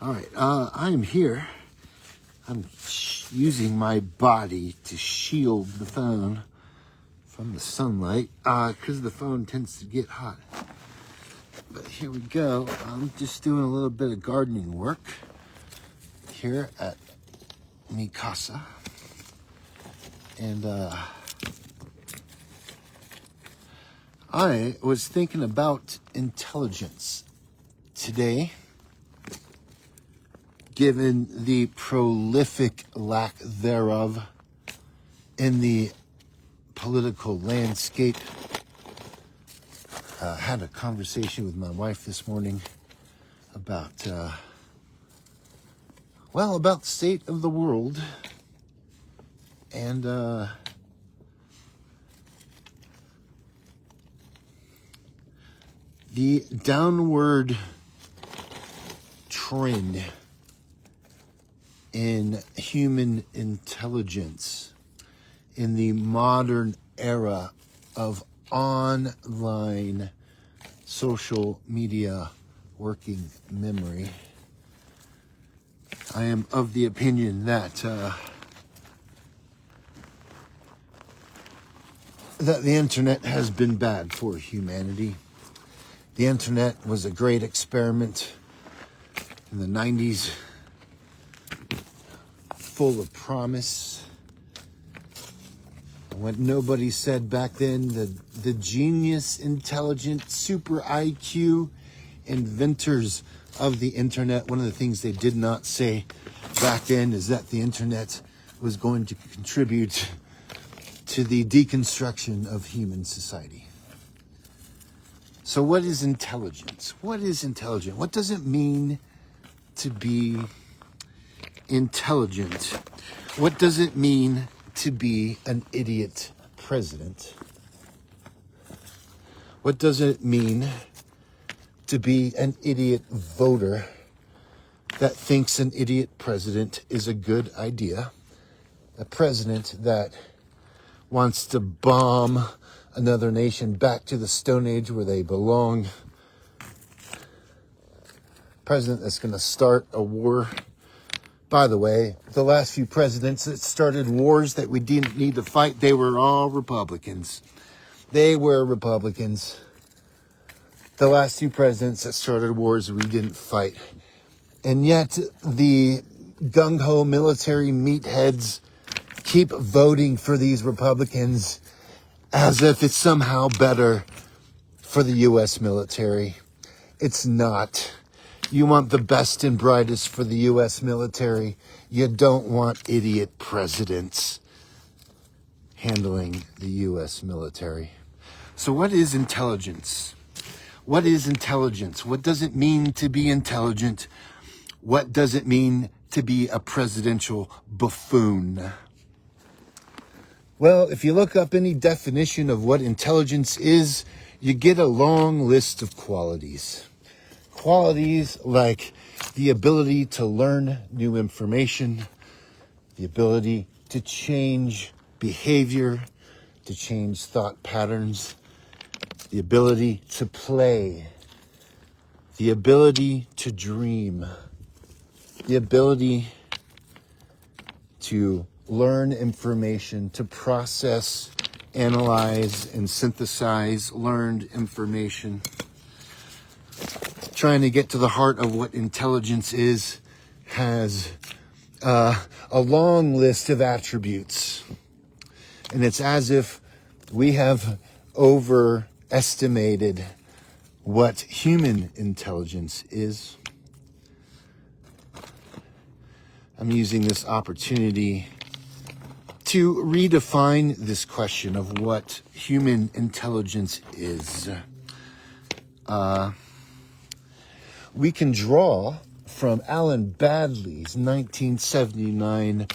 All right, I am here. I'm using my body to shield the phone from the sunlight because the phone tends to get hot. But here we go. I'm just doing a little bit of gardening work here at mi casa. And I was thinking about intelligence today, given the prolific lack thereof in the political landscape. Had a conversation with my wife this morning about, about the state of the world. And the downward trend in human intelligence in the modern era of online social media working memory. I am of the opinion that the internet has been bad for humanity. The internet was a great experiment in the 90s, full of promise. What nobody said back then, the genius, intelligent, super IQ inventors of the internet, one of the things they did not say back then is that the internet was going to contribute to the deconstruction of human society. So what is intelligence? What is intelligent? What does it mean to be intelligent? What does it mean to be an idiot president? What does it mean to be an idiot voter that thinks an idiot president is a good idea? A president that wants to bomb another nation back to the Stone Age where they belong. President that's going to start a war. By the way, the last few presidents that started wars that we didn't need to fight, they were all Republicans. They were Republicans. The last two presidents that started wars we didn't fight. And yet the gung-ho military meatheads keep voting for these Republicans as if it's somehow better for the U.S. military. It's not. You want the best and brightest for the U.S. military. You don't want idiot presidents handling the U.S. military. So what is intelligence? What is intelligence? What does it mean to be intelligent? What does it mean to be a presidential buffoon? Well, if you look up any definition of what intelligence is, you get a long list of qualities. Qualities like the ability to learn new information, the ability to change behavior, to change thought patterns, the ability to play, the ability to dream, the ability to learn information, to process, analyze, and synthesize learned information. Trying to get to the heart of what intelligence is has a long list of attributes. And it's as if we have overestimated what human intelligence is. I'm using this opportunity to redefine this question of what human intelligence is. We can draw from Alan Baddeley's 1979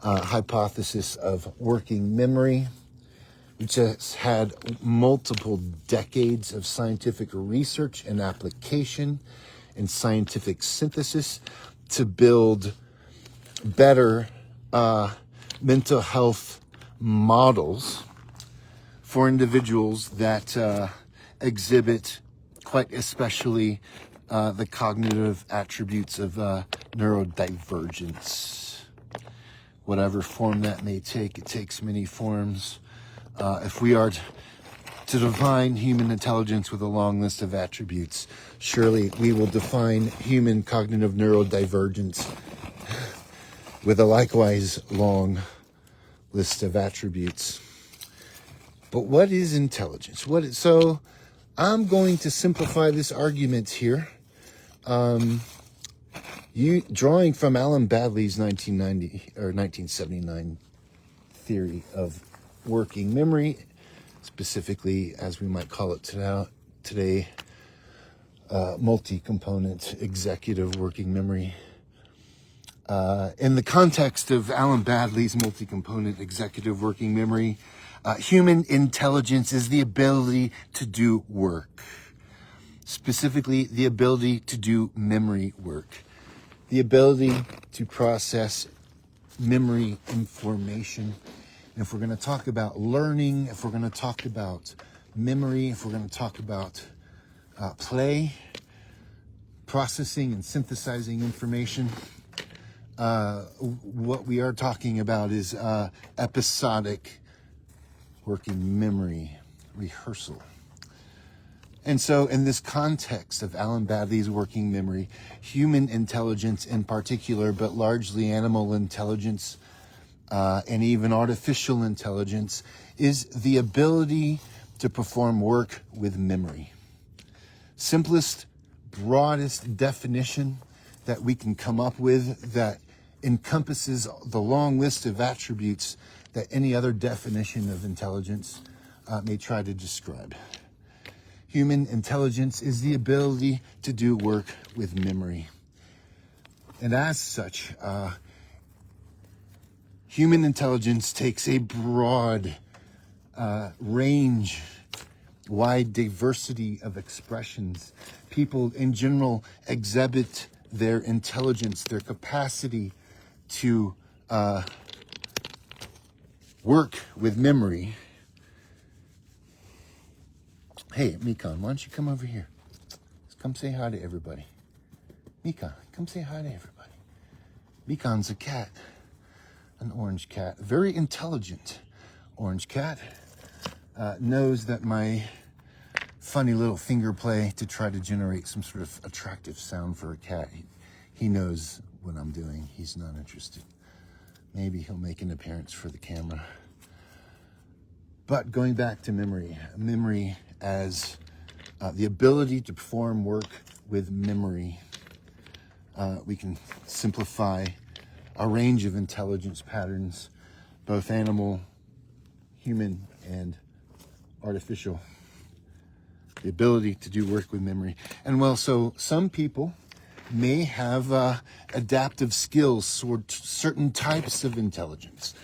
hypothesis of working memory, which has had multiple decades of scientific research and application and scientific synthesis to build better mental health models for individuals that exhibit quite especially the cognitive attributes of neurodivergence. Whatever form that may take, it takes many forms. If we are to define human intelligence with a long list of attributes, surely we will define human cognitive neurodivergence with a likewise long list of attributes. But what is intelligence? So I'm going to simplify this argument here. Drawing from Alan Baddeley's 1979 theory of working memory, specifically, as we might call it today, multi-component executive working memory. In the context of Alan Baddeley's multi-component executive working memory, human intelligence is the ability to do work. Specifically, the ability to do memory work. The ability to process memory information. And if we're going to talk about learning, if we're going to talk about memory, if we're going to talk about play, processing and synthesizing information, what we are talking about is episodic working memory rehearsal. And so in this context of Alan Baddeley's working memory, human intelligence in particular, but largely animal intelligence and even artificial intelligence, is the ability to perform work with memory. Simplest, broadest definition that we can come up with that encompasses the long list of attributes that any other definition of intelligence may try to describe. Human intelligence is the ability to do work with memory. And as such, human intelligence takes a broad range, wide diversity of expressions. People in general exhibit their intelligence, their capacity to work with memory. Hey, Mikan, why don't you come over here? Come say hi to everybody. Mikan, come say hi to everybody. Mikan's a cat, an orange cat, a very intelligent orange cat. Knows that my funny little finger play to try to generate some sort of attractive sound for a cat. He knows what I'm doing. He's not interested. Maybe he'll make an appearance for the camera. But going back to memory as the ability to perform work with memory. We can simplify a range of intelligence patterns, both animal, human, and artificial. The ability to do work with memory. And well, so some people may have adaptive skills or certain types of intelligence.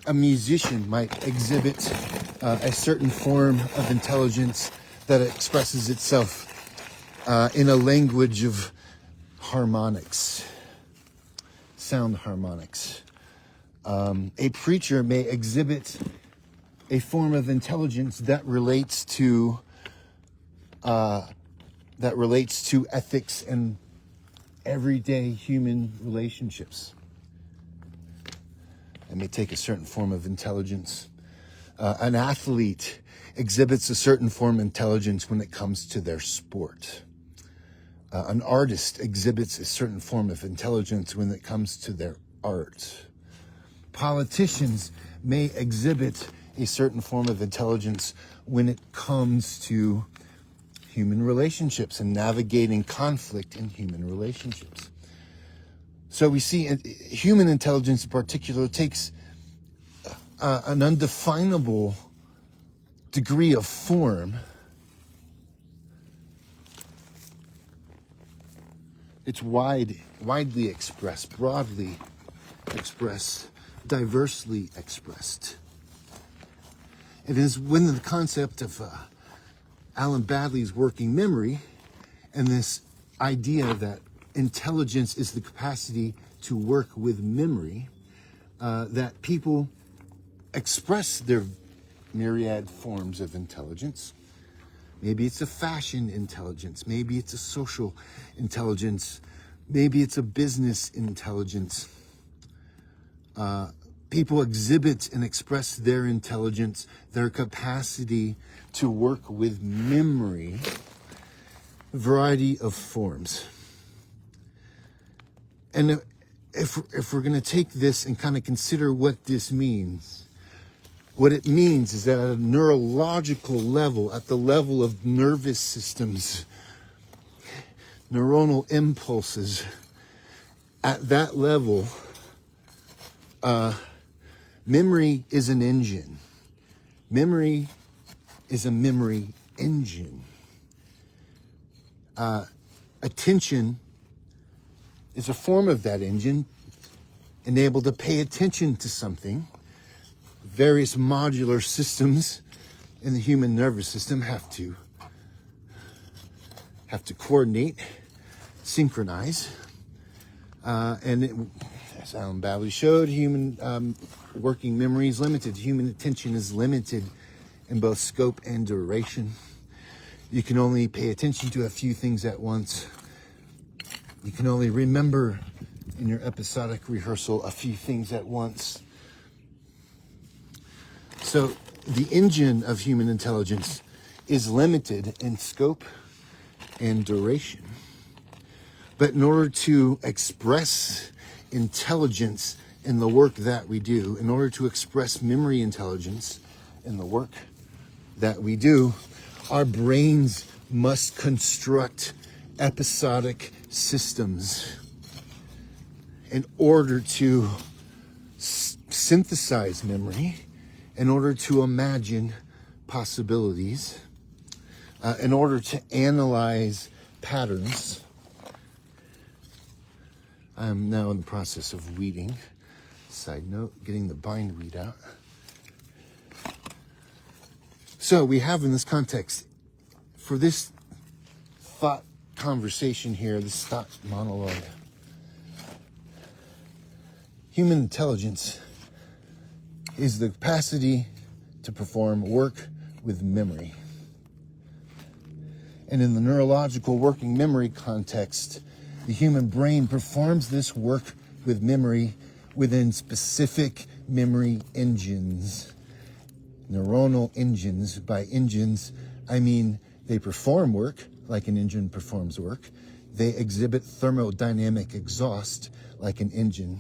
A musician might exhibit a certain form of intelligence that expresses itself in a language of harmonics, sound harmonics. A preacher may exhibit a form of intelligence that relates to ethics and everyday human relationships. It may take a certain form of intelligence. An athlete exhibits a certain form of intelligence when it comes to their sport. An artist exhibits a certain form of intelligence when it comes to their art. Politicians may exhibit a certain form of intelligence when it comes to human relationships and navigating conflict in human relationships. So we see human intelligence in particular takes an undefinable degree of form. It's widely expressed, broadly expressed, diversely expressed. It is within the concept of Alan Baddeley's working memory and this idea that intelligence is the capacity to work with memory, that people express their myriad forms of intelligence Maybe it's a fashion intelligence. Maybe it's a social intelligence. Maybe it's a business intelligence. People exhibit and express their intelligence, their capacity to work with memory, a variety of forms. And if we're going to take this and kind of consider what this means, what it means is that at a neurological level, at the level of nervous systems, neuronal impulses, at that level, memory is an engine. Memory is a memory engine. Attention is a form of that engine, enabled to pay attention to something. Various modular systems in the human nervous system have to coordinate, synchronize, as Alan Bavely showed, human working memory is limited. Human attention is limited in both scope and duration. You can only pay attention to a few things at once. You can only remember in your episodic rehearsal a few things at once. So the engine of human intelligence is limited in scope and duration. But in order to express intelligence in the work that we do, in order to express memory intelligence in the work that we do, our brains must construct episodic systems in order to synthesize memory, in order to imagine possibilities, in order to analyze patterns. I'm now in the process of weeding. Side note, getting the bindweed out. So we have in this context, for this thought conversation here, this thought monologue, human intelligence is the capacity to perform work with memory. And in the neurological working memory context, the human brain performs this work with memory within specific memory engines. Neuronal engines. By engines, I mean they perform work like an engine performs work. They exhibit thermodynamic exhaust like an engine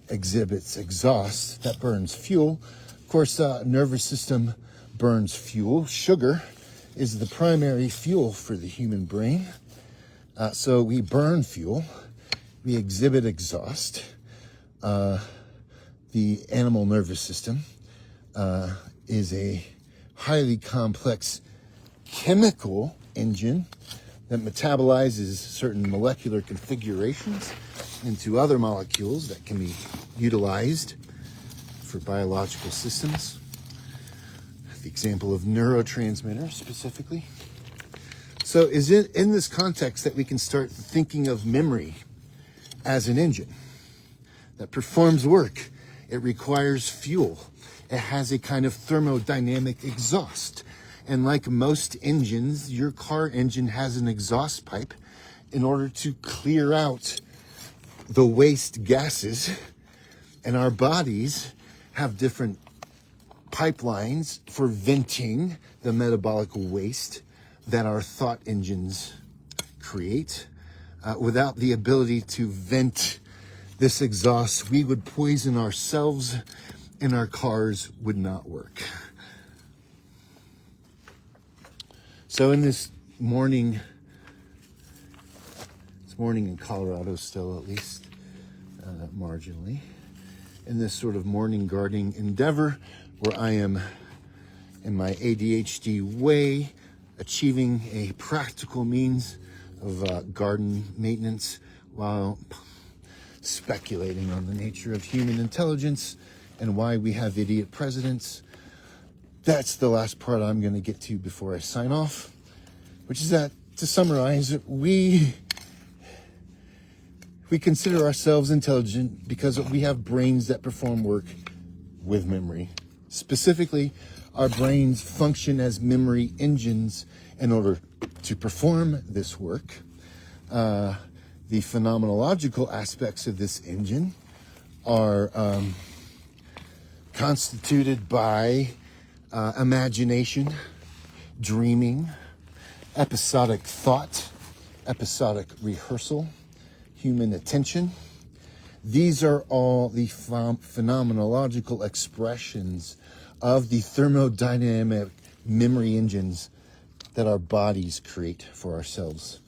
exhibits exhaust that burns fuel. Of course, nervous system burns fuel. Sugar is the primary fuel for the human brain. So we burn fuel. We exhibit exhaust. The animal nervous system is a highly complex chemical engine that metabolizes certain molecular configurations into other molecules that can be utilized for biological systems. The example of neurotransmitters specifically. So is it in this context that we can start thinking of memory as an engine that performs work? It requires fuel. It has a kind of thermodynamic exhaust. And like most engines, your car engine has an exhaust pipe in order to clear out the waste gases. And our bodies have different pipelines for venting the metabolic waste that our thought engines create. Without the ability to vent this exhaust, we would poison ourselves and our cars would not work. So in this morning, it's morning in Colorado still, at least marginally, in this sort of morning gardening endeavor where I am in my ADHD way achieving a practical means of garden maintenance while speculating on the nature of human intelligence and why we have idiot presidents. That's the last part I'm going to get to before I sign off, which is that, to summarize, we consider ourselves intelligent because we have brains that perform work with memory. Specifically, Our brains function as memory engines in order to perform this work. The phenomenological aspects of this engine are constituted by imagination, dreaming, episodic thought, episodic rehearsal, human attention. These are all the phenomenological expressions of the thermodynamic memory engines that our bodies create for ourselves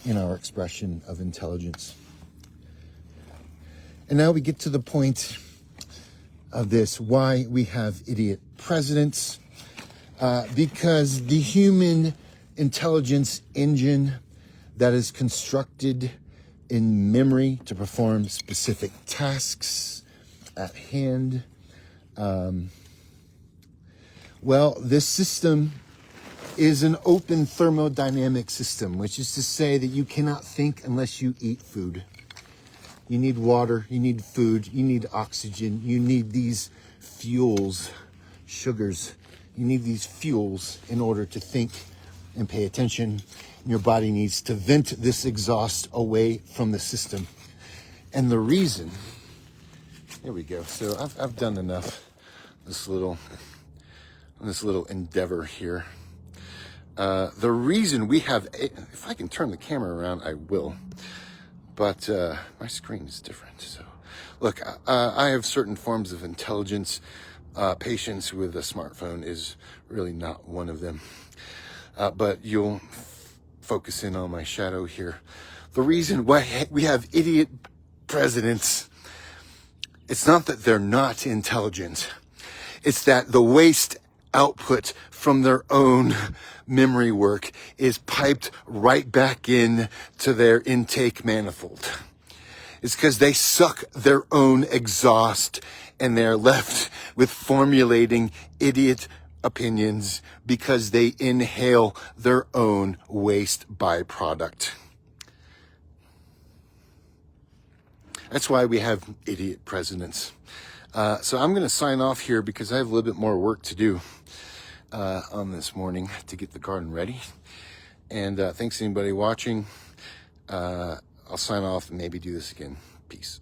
in our expression of intelligence. And now we get to the point of this, why we have idiot presidents. Because the human intelligence engine that is constructed in memory to perform specific tasks at hand, this system is an open thermodynamic system, which is to say that you cannot think unless you eat food. You need water, you need food, you need oxygen, you need these fuels, sugars. You need these fuels in order to think and pay attention. Your body needs to vent this exhaust away from the system. And the reason, here we go. So I've done enough this little endeavor here. The reason we have, if I can turn the camera around, I will. But my screen is different. So look, I have certain forms of intelligence. Patience with a smartphone is really not one of them. But you'll focus in on my shadow here. The reason why we have idiot presidents, it's not that they're not intelligent. It's that the waste output from their own memory work is piped right back in to their intake manifold. It's because they suck their own exhaust and they're left with formulating idiot opinions because they inhale their own waste byproduct. That's why we have idiot presidents. So I'm going to sign off here because I have a little bit more work to do on this morning to get the garden ready. And thanks to anybody watching. I'll sign off and maybe do this again. Peace.